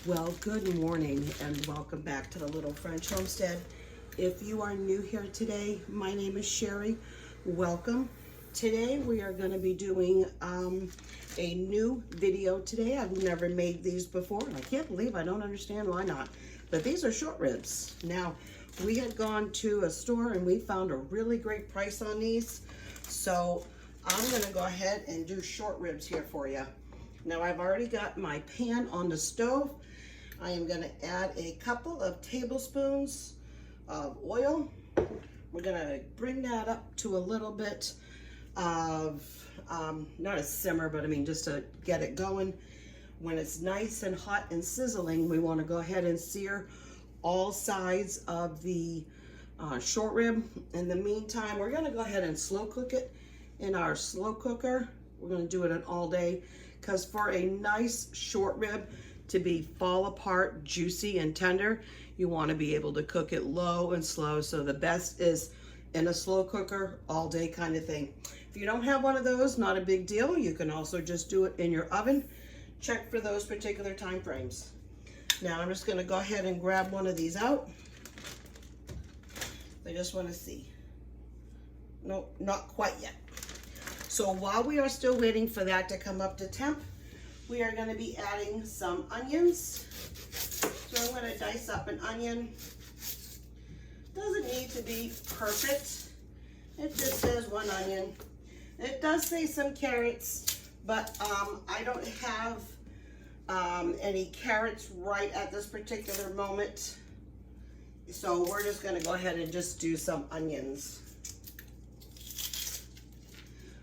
Well, good morning and welcome back to the Little French Homestead. If you are new here today, my name is Sherry. Welcome. Today we are going to be doing a new video today. I've never made these before and I can't believe I don't understand why not. But these are short ribs. Now, we had gone to a store and we found a really great price on these. So I'm going to go ahead and do short ribs here for you. Now I've already got my pan on the stove. I am going to add a couple of tablespoons of oil. We're going to bring that up to a little bit of, not a simmer, but I mean just to get it going. When it's nice and hot and sizzling, we want to go ahead and sear all sides of the short rib. In the meantime, we're going to go ahead and slow cook it in our slow cooker. We're going to do it an all day because for a nice short rib to be fall apart, juicy and tender, you want to be able to cook it low and slow. So the best is in a slow cooker, all day kind of thing. If you don't have one of those, not a big deal. You can also just do it in your oven. Check for those particular time frames. Now I'm just going to go ahead and grab one of these out. I just want to see. Nope, not quite yet. So while we are still waiting for that to come up to temp, we are going to be adding some onions. So I'm going to dice up an onion. Doesn't need to be perfect. It just says one onion. It does say some carrots, but I don't have any carrots right at this particular moment. So we're just going to go ahead and just do some onions.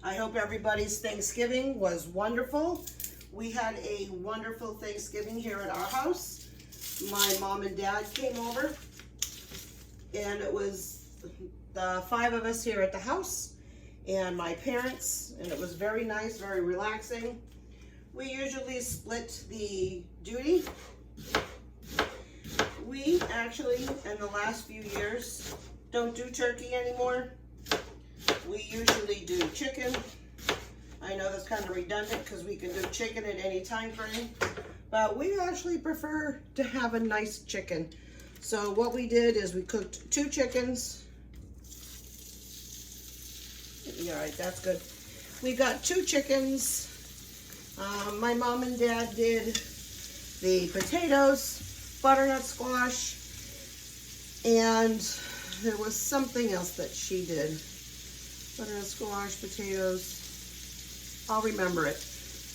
I hope everybody's Thanksgiving was wonderful. We had a wonderful Thanksgiving here at our house. My mom and dad came over and it was the 5 of us here at the house and my parents, and it was very nice, very relaxing. We usually split the duty. We actually, in the last few years, don't do turkey anymore. We usually do chicken. I know that's kind of redundant because we can do chicken at any time frame, but we actually prefer to have a nice chicken. So what we did is we cooked 2 chickens. Yeah, right, that's good. We got 2 chickens. My mom and dad did the potatoes, butternut squash, and there was something else that she did. Butternut squash, potatoes, I'll remember it.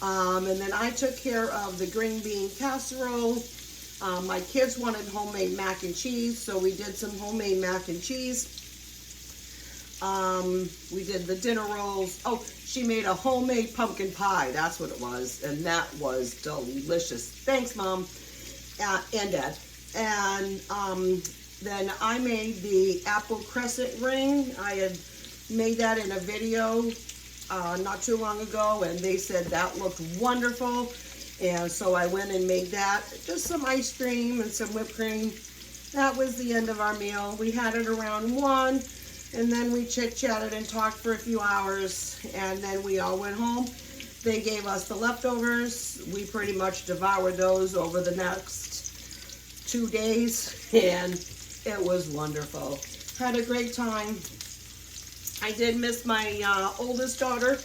And then I took care of the green bean casserole. My kids wanted homemade mac and cheese, so we did some homemade mac and cheese. We did the dinner rolls. Oh, she made a homemade pumpkin pie. That's what it was. And that was delicious. Thanks, Mom and Dad. And then I made the apple crescent ring. I had made that in a video not too long ago, and they said that looked wonderful. And so I went and made that. Just some ice cream and some whipped cream. That was the end of our meal. We had it around 1. And then we chit-chatted and talked for a few hours, and then we all went home. They gave us the leftovers. We pretty much devoured those over the next 2 days, and it was wonderful. Had a great time. I did miss my oldest daughter.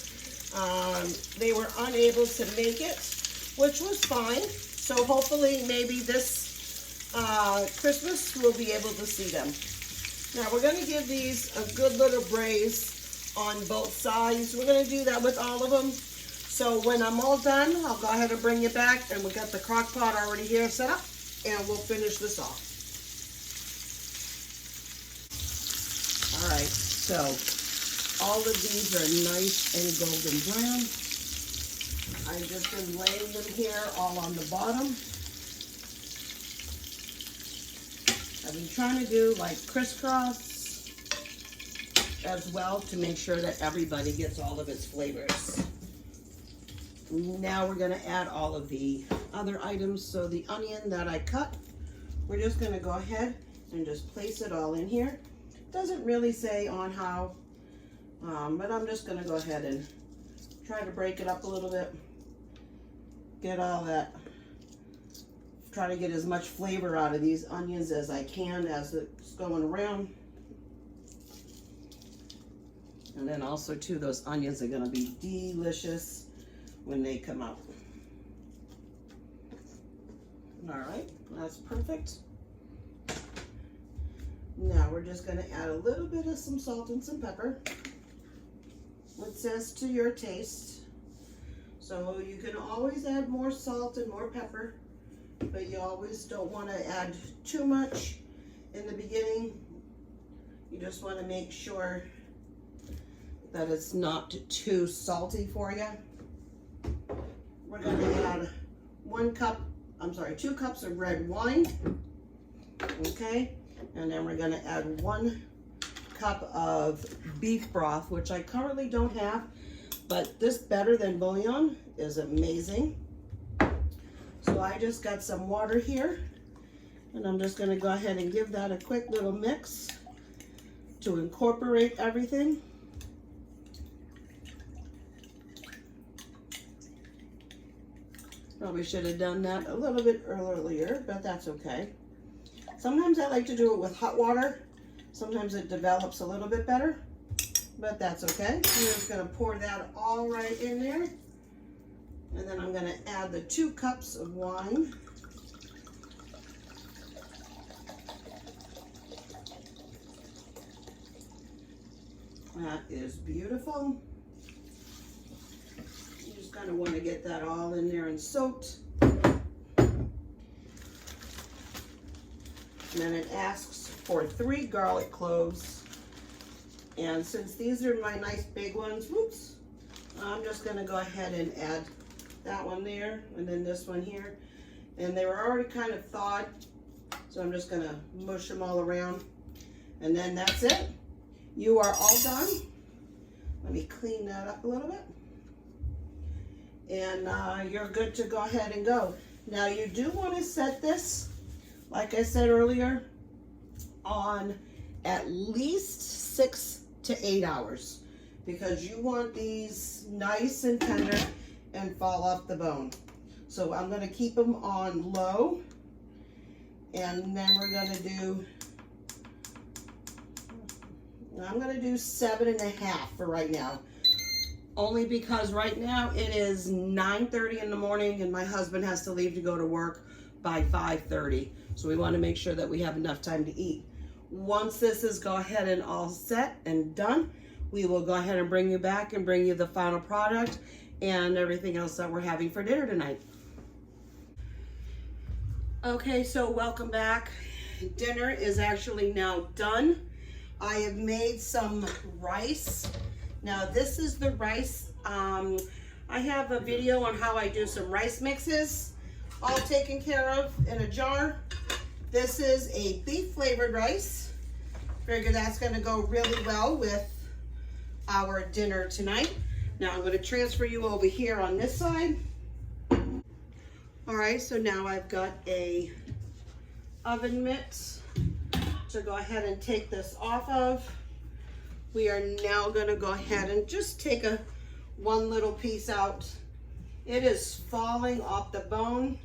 They were unable to make it, which was fine. So hopefully maybe this Christmas we'll be able to see them. Now we're going to give these a good little braise on both sides. We're going to do that with all of them. So when I'm all done, I'll go ahead and bring you back, and we got the crock pot already here set up, and we'll finish this off. All right, so all of these are nice and golden brown. I've just been laying them here all on the bottom. I've been trying to do like crisscross as well to make sure that everybody gets all of its flavors. Now we're going to add all of the other items. So the onion that I cut, we're just going to go ahead and just place it all in here. Doesn't really say on how, but I'm just going to go ahead and try to break it up a little bit. Get all that try to get as much flavor out of these onions as I can as it's going around. And then also too, those onions are gonna be delicious when they come out. All right, that's perfect. Now we're just gonna add a little bit of some salt and some pepper. It says to your taste. So you can always add more salt and more pepper, but you always don't want to add too much in the beginning. You just want to make sure that it's not too salty for you. We're going to add 2 cups of red wine. Okay, and then we're going to add 1 cup of beef broth, which I currently don't have, but this better than bouillon is amazing. So I just got some water here, and I'm just going to go ahead and give that a quick little mix to incorporate everything. Probably should have done that a little bit earlier, but that's okay. Sometimes I like to do it with hot water. Sometimes it develops a little bit better, but that's okay. I'm just going to pour that all right in there. And then I'm going to add the 2 cups of wine. That is beautiful. You just kind of want to get that all in there and soaked. And then it asks for 3 garlic cloves. And since these are my nice big ones, whoops, I'm just going to go ahead and add that one there and then this one here. And they were already kind of thawed, so I'm just going to mush them all around. And then that's it. You are all done. Let me clean that up a little bit. And you're good to go ahead and go. Now you do want to set this, like I said earlier, on at least 6 to 8 hours, because you want these nice and tender and fall off the bone. So I'm going to keep them on low, and then we're going to do, I'm going to do 7.5 for right now. Only because right now it is 9:30 in the morning and my husband has to leave to go to work by 5:30. So we want to make sure that we have enough time to eat. Once this is go ahead and all set and done, we will go ahead and bring you back and bring you the final product and everything else that we're having for dinner tonight. Okay, so welcome back. Dinner is actually now done. I have made some rice. Now this is the rice. I have a video on how I do some rice mixes, all taken care of in a jar. This is a beef flavored rice. Figure that's gonna go really well with our dinner tonight. Now I'm gonna transfer you over here on this side. All right, so now I've got a oven mitt to go ahead and take this off of. We are now gonna go ahead and just take one little piece out. It is falling off the bone.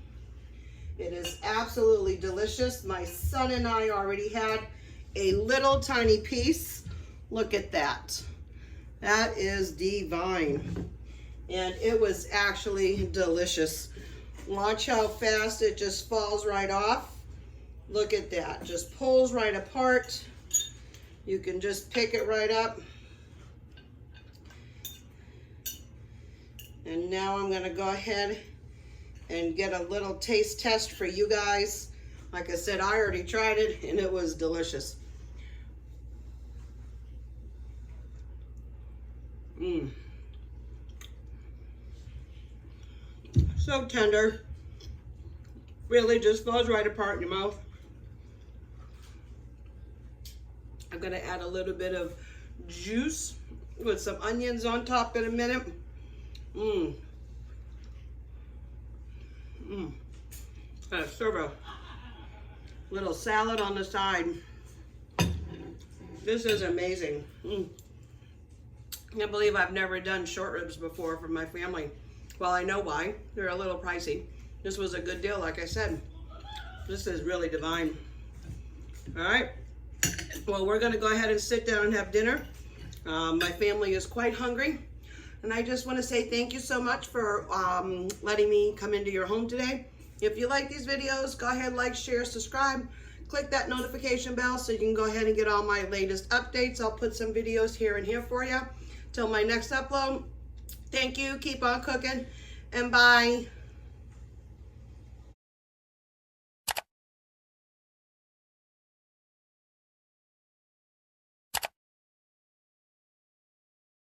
It is absolutely delicious. My son and I already had a little tiny piece. Look at that. That is divine. And it was actually delicious. Watch how fast it just falls right off. Look at that, just pulls right apart. You can just pick it right up. And now I'm gonna go ahead and get a little taste test for you guys. Like I said, I already tried it and it was delicious. So tender. Really just falls right apart in your mouth. I'm gonna add a little bit of juice with some onions on top in a minute. Gotta serve a little salad on the side. This is amazing. Can't believe I've never done short ribs before for my family. Well, I know why. They're a little pricey. This was a good deal, like I said. This is really divine. All right. Well, we're going to go ahead and sit down and have dinner. My family is quite hungry. And I just want to say thank you so much for letting me come into your home today. If you like these videos, go ahead, like, share, subscribe. Click that notification bell so you can go ahead and get all my latest updates. I'll put some videos here and here for you. Till my next upload. Thank you. Keep on cooking. And bye.